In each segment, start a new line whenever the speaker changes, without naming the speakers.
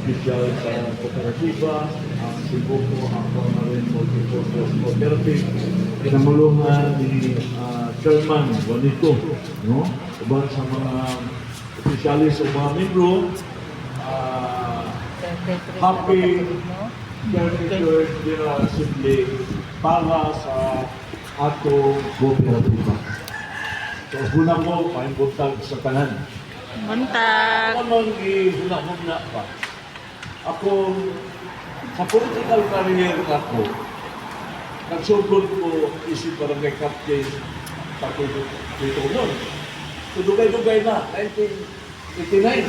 official sa kooperatiba, ang Sibuko, ako na rin multi-purpose cooperative, pinamulungan ni Chairman Juanito, no? Uban sa mga opisyalis o mga membro, happy 33rd General Assembly para sa atong kooperatiba. So, huna ko, paimbuntag sa tanan.
Buntag.
Ako nang ihuna-huna pa. Ako, sa political career ako, nagsugod ko isip barangay captain sa dito nun. So, dugay-dugay na, 1989.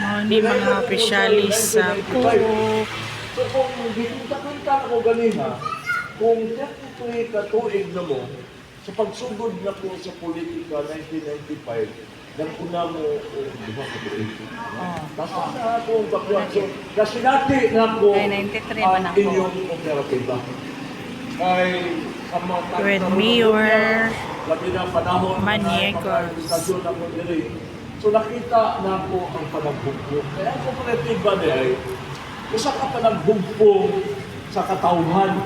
Mga ni mga opisyalis sa Kuko.
So kung kita-kita ako ganina, kung 33 katuig na mo, sa pagsugod na ko sa politika 1995, nagpuna mo, di ba, katuig? Basta na akong baklasyon. Kasi dati na ako
Ay, 93 man ako.
inyong kooperatiba. Kay sa mga
With Mayor
labi na panahon
Maniegos.
istasyon ako diri. So nakita na ako ang panagbugpong. Kaya ang kooperatiba niya ay usa ka panagbugpong sa katawhan.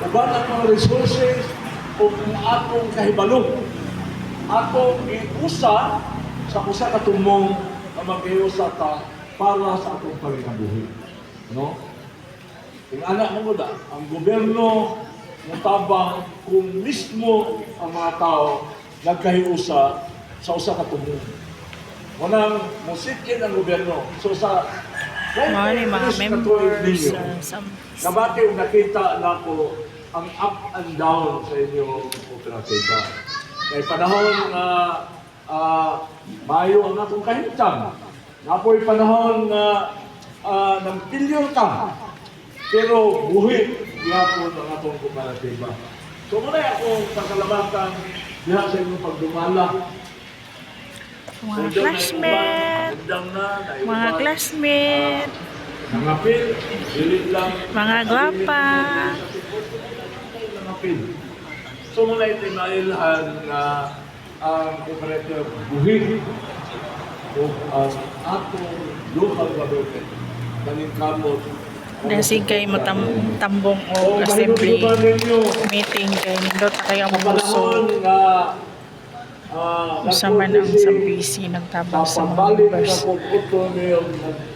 Uban ang mga resources o ang atong kahibalo. Atong iusa sa usa ka tumong na mag-iusa ta para sa atong panginabuhi. No? Kung anak mo da, ang gobyerno mutabang kung mismo ang mga tao nagkahiusa sa usa ka tumong. Munang musikin ang gobyerno. So sa
Mga ni mga members sa
nabati yung nakita na ko ang up and down sa inyong kooperatiba. Kay panahon na mayo ang akong kahintang. Napoy panahon na ng pilyon ka. Pero buhi yapon ang atong kooperatiba. So muna akong pasalamatan diha sa inyong pagdumala.
mga classmate, mga classmate,
mga pil, dilit lang.
mga gwapa.
Mga pil. So muna ito mailhan na ang operator buhi o ang atong local government naningkamot.
Dasig kay tambong o assembly meeting kay nindot kay ang buso. Usa man ang sa BC nagtabang sa mga members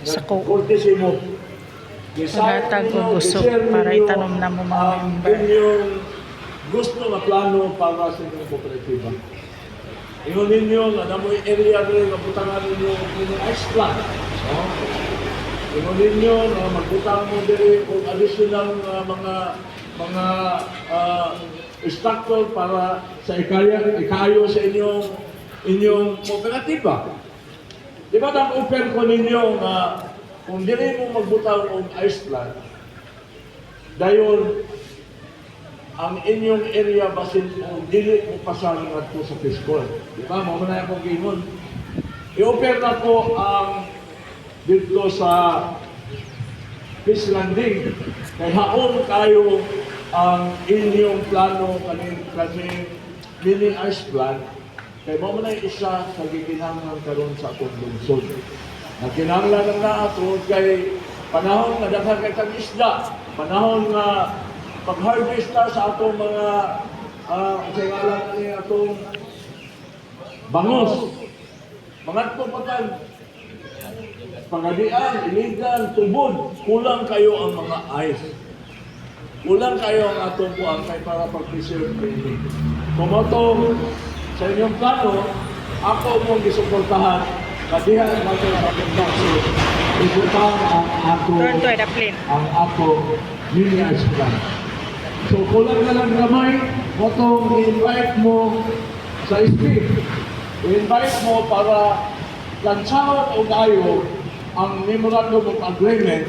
sa Kuko. Nagatag o gusto para itanom na mo mga member.
Yung gusto na plano para sa inyong kooperatiba. Ingon ninyo, na mo yung area rin, mabutangan ninyo yung ice plant. Ingon ninyo, na magbutang mo din kung additional mga structure para sa ikayo sa inyong kooperatiba. Di ba nang-offer ko ninyo na kung dili mo magbutang ng ice plant, dayon ang inyong area basin o dili mo pasang ngadto sa fiscal. Di ba? Mao na akong gingon. I-offer na ko ang dito sa fish landing. Kay haon kayo ang inyong plano kaning mini ice plant. Kay mao na isa sa gikinahanglan karon sa atong lungsod. Nakinahanglan na ato kay panahon nga daghan kay tag isda, panahon nga pag-harvest na sa atong mga kay ngalan ni atong bangos. Mga pagpatan pangadian, iligan, tubod, kulang kayo ang mga ice. Kulang kayo ang atong kuang kay para pag-preserve ini. Kumoto sa inyong plano, ako mong gisuportahan kadihan ang ato ang production. Isutan ang ato mini ice plant. So kulang na lang ramay, motong i-invite mo sa speak. I-invite mo para lansahon o gayo ang memorandum of agreement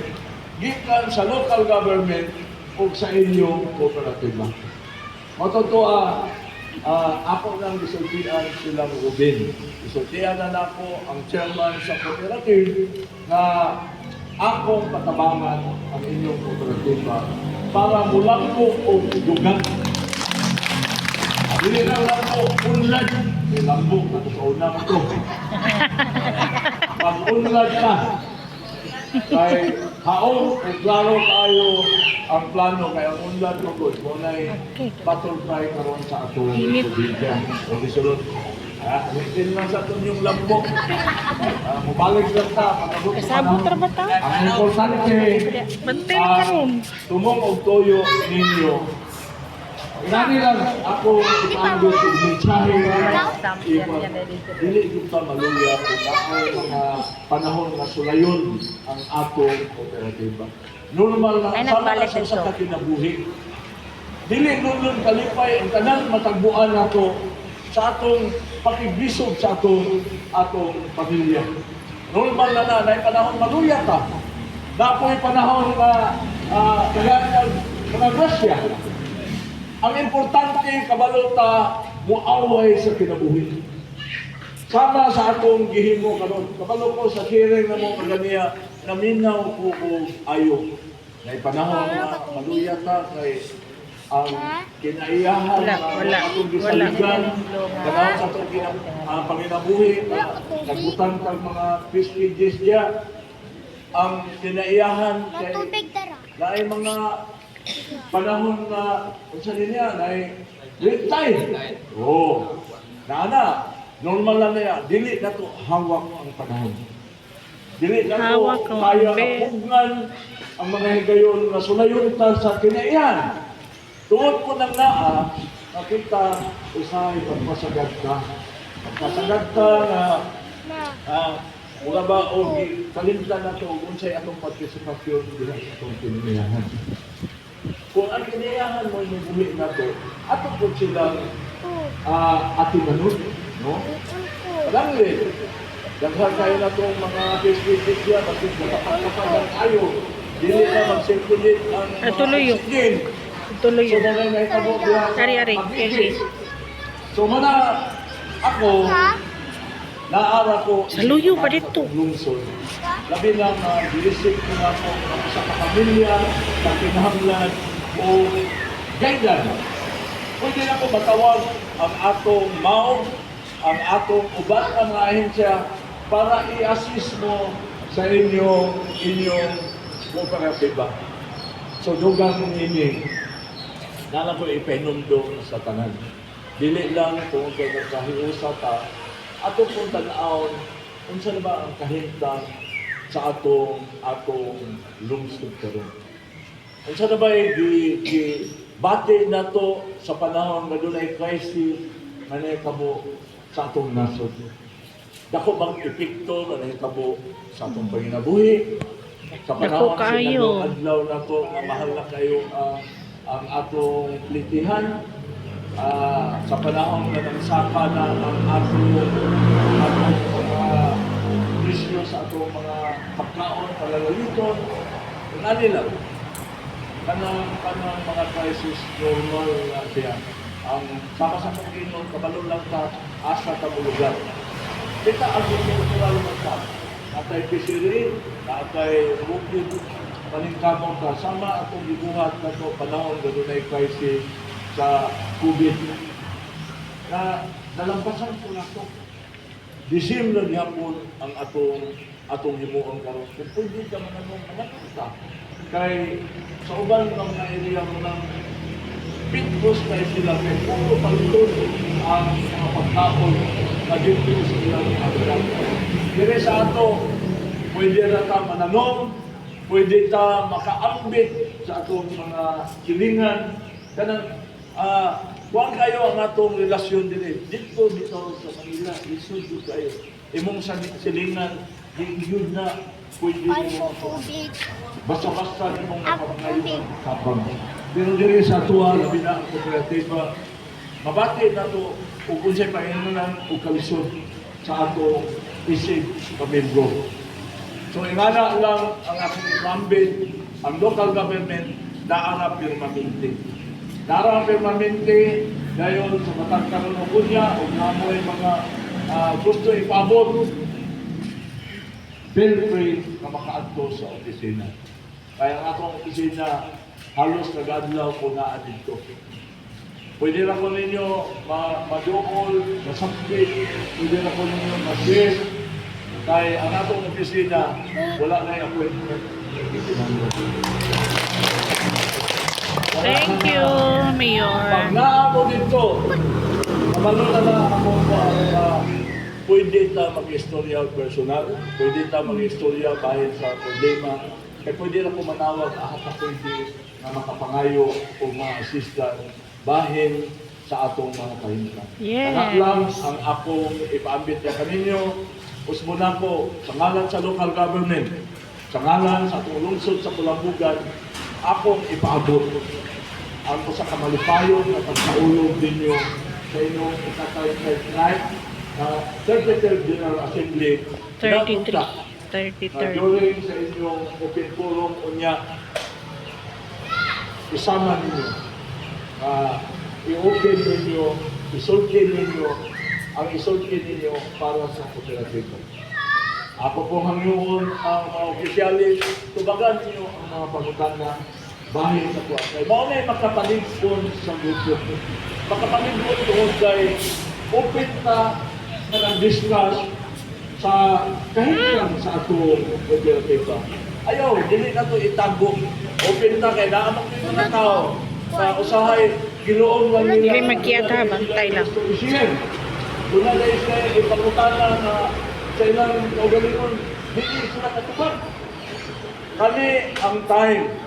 gikan sa local government o sa inyong kooperatiba. Matutuwa, ako nang gisultian silang ubin. Gisultian na nako ang chairman sa cooperative na akong patabangan ang inyong kooperatiba para mulangko o dugan. Dili lang po unlad. May lambok na sa unang ito. Pag unlad ka, Kay haon, kung klaro kayo ang plano, kaya ang undan ko good. Muna ay battle cry karon sa atong
Init.
probinsya. O gisulod. Amitin lang sa atong yung lambok. Mubalik lang ta.
Kasabot ra ba ta?
Ang importante,
Bantay ka ron.
tumong og toyo ninyo. Inani lang ako ipanggo sa mensahe dili kita maluya kung ako mga panahon na sulayon ang atong kooperatiba. Normal na
Ay,
sama
nagbalik
na sa
ito.
kinabuhi. Dili nun kalipay ang tanang matagbuan nato sa atong pakiglisod sa atong pamilya. Normal na na panahon maluya ta. Napoy panahon na kagayang mga grasya. Ang importante, kabalota, muaway sa kinabuhi. Sama sa atong gihimo karon. Kabalo ko sa hearing na mo kaganiya, naminaw ko ayo. May panahon na maluya ta kay ang kinaiyahan
Wala.
atong gisaligan, kanang sa atong panginabuhi, nagutan kang mga prestigious diya, ang kinaiyahan kay lain mga panahon na unsa niya na great time. Oh. Na normal lang niya. Dili na to hawak ang panahon. Dili na to
Hawak ang
kaya
be.
kapugnan ang mga higayon na sulayon ta sa kinaiyan. Tuod ko nang nakita usahay pagpasagad ka. Pagpasagad ka na wala ba o kalimtan na to unsay atong partisipasyon diha sa atong kinaiyahan. Kung ang kinayahan mo yung buhi na to, ato po silang atimanod, no? Alam rin, daghan kayo na itong mga Facebook yan, kasi nakapagpapagan kayo, dili na mag-circulate ang mga
Tuloy yun.
oxygen.
Tuloy
So,
yun.
mga naitabo diha sa
Ari.
pag-ibig. So, mana ako, naara ko
Sa luyo pa dito.
lungsod. Labi lang na bilisip ko na ako sa kapamilya, sa kinahanglan o gaydan. Pwede na ko matawag ang atong MAO, ang atong uban na mga ahensya para i-assist mo sa inyong kooperatiba. So, dugang ini, nala ko ipenumdum sa tanan. Dili lang kung kayo kahiusa ta, ato pong tanaon, unsa na ba ang kahimtang sa atong lungsod karon. Unsa na ba bati na to sa panahon nga dunay crisis nga nahitabo sa atong nasod. Dako bang epekto nga nahitabo sa atong panginabuhi. Sa panahon
Dako kayo.
sa adlaw na to nga mahal na kayo ang atong plitihan. Sa panahon na nagsaka na ang atong mga presyo sa atong mga pagkaon, palalaliton, nani lang. Kanang mga crisis normal na siya. Ang sama sa Panginoon, kabalo lang ta, asa ta lugar. Kita ang kultural magka. Natay fishery, natay bukid, paningkamot ka. Sama atong gibuhat na to panahon na dunay crisis sa COVID. Na nalampasan ko na to. Disim lang yapon ang atong himuon karon. Kung pwede ka mananong ka. Kay sa uban ng mga area mo ng pitbos kay sila kay puro palitod ang mga pagkaon na dito sa ilang agad. Dire sa ato, pwede na ta mananong, pwede ta makaambit sa atong mga kilingan. Kanang kuwan kayo ang atong relasyon din. Dito sa Manila, isod kayo. Imong sa silingan, yun na pwede mo basta-basta imong napangayon kapag. Pero diri sa tuwa, labi na ang kooperatiba, mabati na to kung unsay panginunan o kalisod sa ato isig pamilyo. So ingana lang ang aking imambit, ang local government naara permanente. Naara permanente dayon sa matang karon og unya o namoy mga gusto ipabot. Feel free na makaadto sa opisina. Kaya ang atong opisina halos nag-adlaw ko na dito. Pwede na ko ninyo maduol, masakit, pwede na ko ninyo ma-share, Kaya ang atong opisina, wala na yung appointment.
Thank you, Mayor.
Pag naamo dito, namalo na ako pwede ta mag-istorya personal, pwede ta mag-istorya bahin sa problema, kaya pwede na ko manawag ahata pwede na makapangayo o ma-assistan bahin sa atong mga kahintan.
Yes.
Anak lang ang akong ipaambit niya kaninyo, usmuna ko sa ngalan sa local government, sa ngalan sa atong lungsod sa Pulambugan, akong ipaabot ang sa kamalipayon na pagkaulog ninyo sa inyong ika-33 na 33rd General Assembly
33.
na
33.
during sa inyong open forum unya isama ninyo i-open ninyo, isulkin ninyo ang isulkin ninyo para sa kooperatibo. Ako po hangyoon ang mga opisyalis, tubagan ninyo ang mga pagutana bahin sa kuwan. Kaya mauna ay makapaligpon sa grupo. Makapaligpon tungkol kay open na nag-discuss sa kahit sa atong kooperatiba. Ayaw, dili na ito itago. Open na kay naamang dito na tao. Sa usahay, giloon lang nila.
Dili magkiyata, bantay lang.
Doon na isa ipagutana na sa ilang kaugalingon, hindi sila katubag. Kani ang time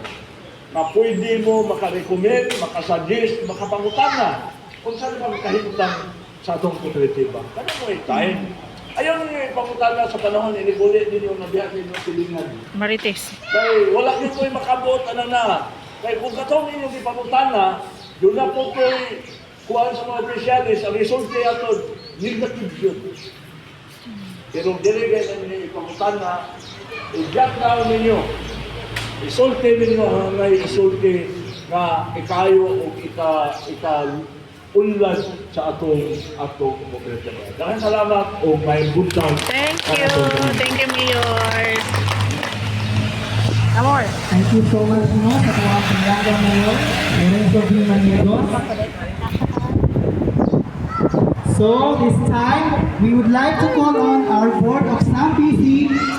na pwede mo makarecommend, makasuggest, makapangutana kung saan ba kahintang sa atong kooperatiba. Kani mo yung time. Ayaw nyo ipangutana sa panahon, inibuli ninyo na biyak ninyo silingan.
Marites.
Kaya wala nyo ko'y makabot, ano na. Kaya kung katong ninyo ipangutana, doon na po ko'y kuhaan sa mga opisyalis, ang result kaya ito, negative yun. Pero dili kayo na ninyo ipangutana, i-jot down ninyo. Isulti ninyo hangay isulti na ikayo o ika-unlad sa atong kooperatiba. Dahan salamat o may buntang.
Thank you. Thank you, Mayor. Amor.
Thank you so much mo sa tuwang paglaga ngayon. Lorenzo B. Maniegos. So, this time, we would like to call on our Board of SNAP-PC